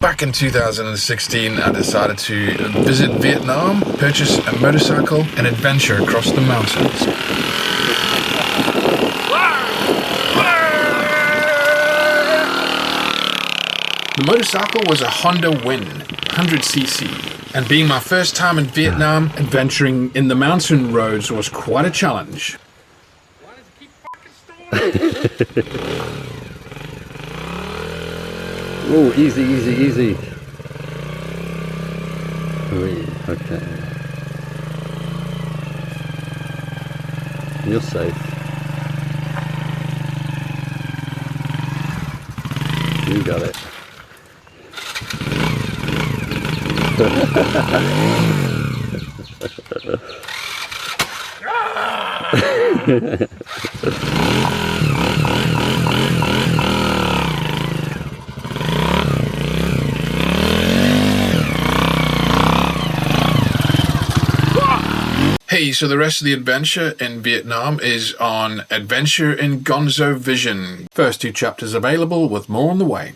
Back in 2016, I decided to visit Vietnam, purchase a motorcycle, and adventure across the mountains. The motorcycle was a Honda Win 100cc, and being my first time in Vietnam, adventuring in the mountain roads was quite a challenge. Why does it keep fucking stalling? Oh, easy, easy, easy. Okay. You're safe. You got it. Hey, so the rest of the adventure in Vietnam is on Adventure in Gonzo Vision. First 2 chapters available with more on the way.